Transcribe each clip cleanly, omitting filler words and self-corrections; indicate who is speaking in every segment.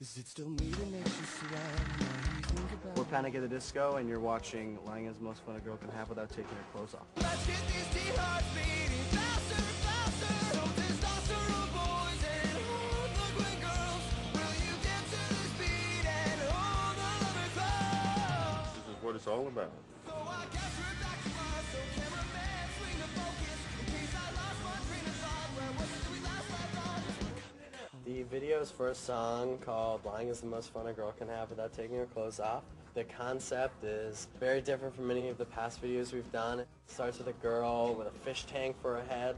Speaker 1: Is it still me that makes you sweat?
Speaker 2: We're Panic at the Disco, and you're watching Lying is the Most Fun a Girl Can Have Without Taking Her Clothes Off.
Speaker 1: Let's get these hearts beating faster and faster. So testosterone boys and hard-looking girls. Will you get to this beat and hold the lover close?
Speaker 3: This is what it's all about.
Speaker 1: So I guess we're back to us. So cameraman, swing the focus. In case I lost my train of thought. Where was it we last left off?
Speaker 4: The video's first song, called Lying is the Most Fun a Girl Can Have Without Taking Her Clothes Off. The concept is very different from many of the past videos we've done. It starts with a girl with a fish tank for a head,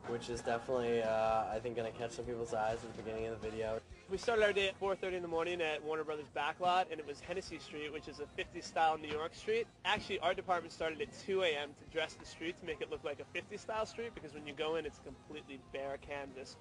Speaker 4: which is definitely, I think, going to catch some people's eyes at the beginning of the video.
Speaker 5: We started our day at 4:30 in the morning at Warner Brothers Backlot, and it was Hennessy Street, which is a 50s-style New York street. Actually, our department started at 2 a.m. to dress the street to make it look like a 50s-style street, because when you go in, it's completely bare canvas.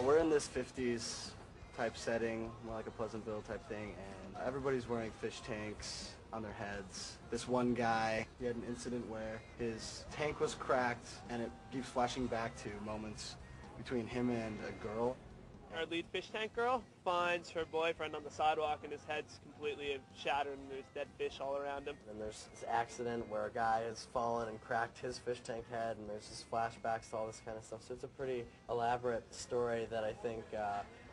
Speaker 2: We're in this 50s type setting, more like a Pleasantville type thing, and everybody's wearing fish tanks on their heads. This one guy, he had an incident where his tank was cracked, and it keeps flashing back to moments between him and a girl.
Speaker 5: Our lead fish tank girl finds her boyfriend on the sidewalk, and his head's completely shattered, and there's dead fish all around him.
Speaker 4: And there's this accident where a guy has fallen and cracked his fish tank head, and there's just flashbacks to all this kind of stuff. So it's a pretty elaborate story that I think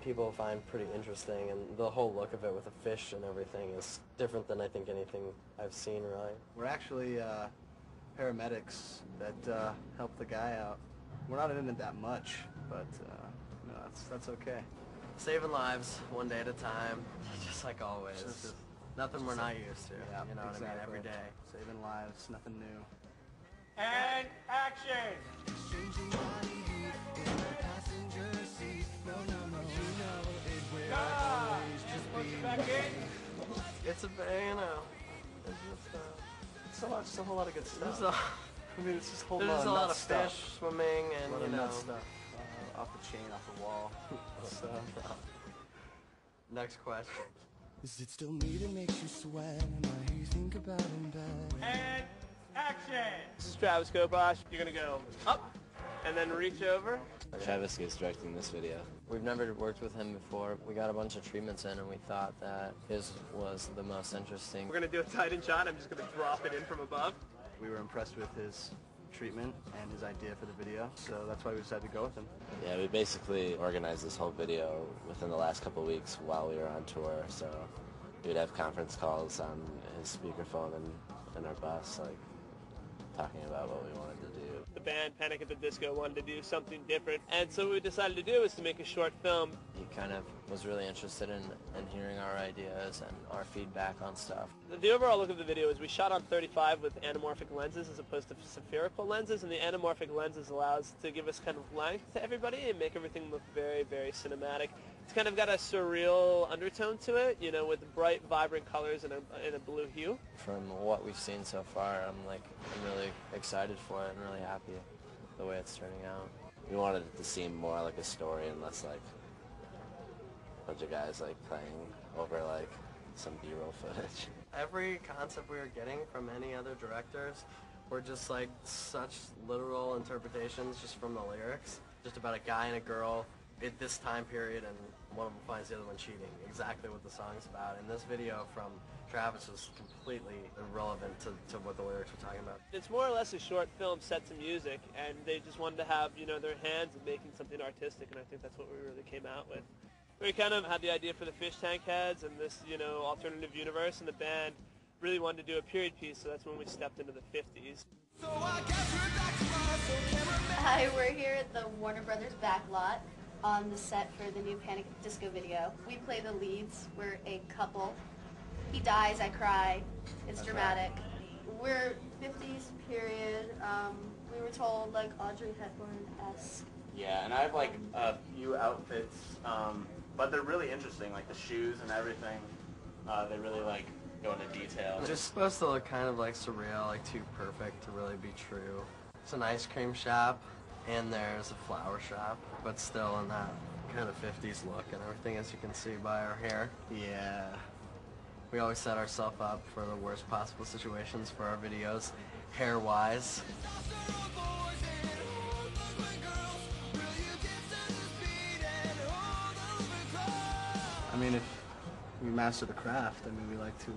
Speaker 4: people find pretty interesting, and the whole look of it with the fish and everything is different than I think anything I've seen, really.
Speaker 2: We're actually paramedics that help the guy out. We're not in it that much, but no, that's okay.
Speaker 4: Saving lives one day at a time, just like always. Nothing we're not used to,
Speaker 2: Yeah,
Speaker 4: you know what I mean,
Speaker 2: exactly.
Speaker 4: every day.
Speaker 2: Saving lives, nothing new.
Speaker 5: And action!
Speaker 1: Exchanging body heat in the passenger seat. No, no, no, you know it will always just be
Speaker 5: Back in.
Speaker 4: It's a, you know, it's just,
Speaker 2: It's a whole lot of good stuff.
Speaker 4: there's a,
Speaker 2: I mean, it's just a whole lot
Speaker 4: there's
Speaker 2: of
Speaker 4: a lot
Speaker 2: nut
Speaker 4: of
Speaker 2: stuff.
Speaker 4: fish swimming and,
Speaker 2: A lot
Speaker 4: you
Speaker 2: of nut
Speaker 4: know.
Speaker 2: stuff off the chain, off the wall. So,
Speaker 4: Next question.
Speaker 1: Is it still me that makes you sweat? Am I who you think about in bed?
Speaker 5: And action! This is Travis Koposh. You're gonna go up, and then reach over.
Speaker 6: Travis is directing this video.
Speaker 4: We've never worked with him before. We got a bunch of treatments in, and we thought that his was the most interesting.
Speaker 5: We're gonna do a tight-in shot. I'm just gonna drop it in from above.
Speaker 2: we were impressed with his treatment and his idea for the video, so that's why we decided to go with him.
Speaker 6: Yeah, we basically organized this whole video within the last couple of weeks while we were on tour, so we'd have conference calls on his speakerphone and in our bus, like, talking about what we wanted to do.
Speaker 5: The band Panic at the Disco wanted to do something different, and so what we decided to do was to make a short film.
Speaker 4: He kind of was really interested in hearing our ideas and our feedback on stuff.
Speaker 5: The overall look of the video is we shot on 35 with anamorphic lenses as opposed to spherical lenses, and the anamorphic lenses allows to give us kind of length to everybody and make everything look very, very cinematic. It's kind of got a surreal undertone to it, you know, with bright, vibrant colors and a blue hue.
Speaker 4: From what we've seen so far, I'm really excited for it and really happy the way it's turning out.
Speaker 6: We wanted it to seem more like a story and less like a bunch of guys like playing over like some B-roll footage.
Speaker 4: Every concept we were getting from any other directors were just like such literal interpretations just from the lyrics. Just about a guy and a girl at this time period, and one of them finds the other one cheating. Exactly what the song's about. And this video from Travis was completely irrelevant to what the lyrics were talking about.
Speaker 5: It's more or less a short film set to music, and they just wanted to have, you know, their hands in making something artistic, and I think that's what we really came out with. We kind of had the idea for the fish tank heads and this, you know, alternative universe, and the band really wanted to do a period piece, so that's when we stepped into the 50s.
Speaker 1: So I guess we're back to us, so cameraman.
Speaker 7: Hi, we're here at the Warner Brothers Backlot on the set for the new Panic at the Disco video. We play the leads. We're a couple. He dies, I cry. It's dramatic. We're 50s period. We were told like Audrey Hepburn-esque.
Speaker 8: Yeah, and I have like a few outfits, but they're really interesting, like the shoes and everything. They really like go into detail.
Speaker 4: It's just supposed to look kind of like surreal, like too perfect to really be true. It's an ice cream shop, and there's a flower shop, but still in that kind of 50s look and everything, as you can see by our hair.
Speaker 2: Yeah.
Speaker 4: We always set ourselves up for the worst possible situations for our videos, hair-wise.
Speaker 1: Testosterone boys and hard-looking girls. Will you get to this beat
Speaker 2: mean, if we master the craft, I mean, we like to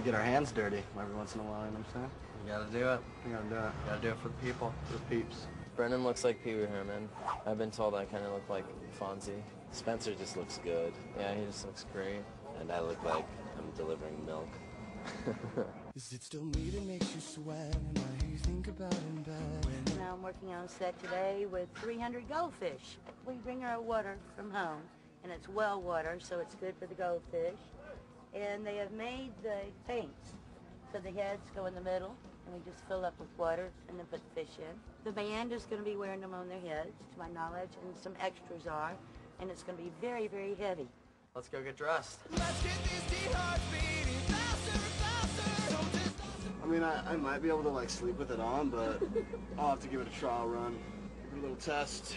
Speaker 2: get our hands dirty every once in a while, you know what I'm saying?
Speaker 4: You gotta do it.
Speaker 2: We gotta do it.
Speaker 4: You gotta do it for the people.
Speaker 2: For the peeps.
Speaker 3: Brennan looks like Pee Wee Herman. I've been told I kind of look like Fonzie.
Speaker 6: Spencer just looks good,
Speaker 3: Yeah, he just looks great.
Speaker 6: and I look like I'm delivering milk.
Speaker 1: Is it still me that makes you sweat? And what do you think about in bed?
Speaker 9: Now I'm working on set today with 300 goldfish. We bring our water from home, and it's well water, so it's good for the goldfish. And they have made the paints. So the heads go in the middle, and we just fill up with water and then put the fish in. The band is going to be wearing them on their heads, to my knowledge, and some extras are, and it's going to be very, very heavy.
Speaker 4: Let's go get dressed.
Speaker 1: Let's get these T-hearts beating faster and faster. So just
Speaker 2: I mean, I might be able to, like, sleep with it on, but I'll have to give it a trial run. Give it a little test.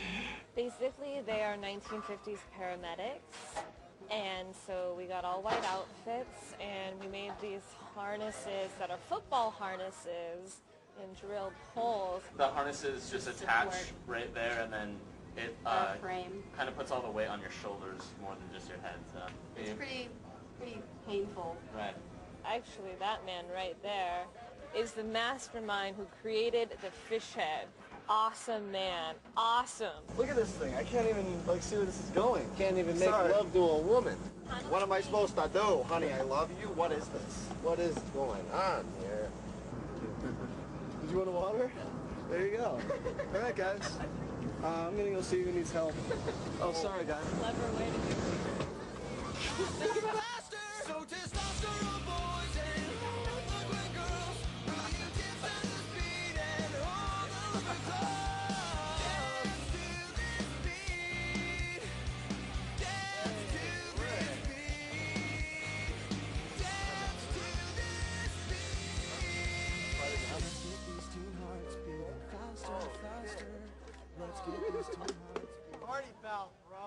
Speaker 10: Basically, they are 1950s paramedics, and so we got all white outfits, and we made these harnesses that are football harnesses and drilled holes.
Speaker 8: The harnesses just attach right there, and then it
Speaker 7: frame.
Speaker 8: kind of puts all the weight on your shoulders more than just your head. So.
Speaker 7: It's pretty painful.
Speaker 8: Right.
Speaker 10: Actually, that man right there is the mastermind who created the fish head. Awesome man, awesome.
Speaker 2: Look at this thing. I can't even, like, see where this is going.
Speaker 6: Can't even make
Speaker 2: Sorry.
Speaker 6: love to a woman.
Speaker 2: What am I supposed to do? Honey, I love you? What is this?
Speaker 6: What is going on here?
Speaker 2: Did you want water? There you go. All right, guys. I'm gonna go see who needs help. Oh, sorry, guys.
Speaker 10: Clever way to do it.
Speaker 1: faster. So testosterone boys and ugly girls. Will you dance to this beat and hold the living close? Dance to this beat. Dance to this beat. Dance to this beat. Let's get these teen hearts beating faster and faster. Let's get these teen hearts beating.
Speaker 4: Party foul, bro.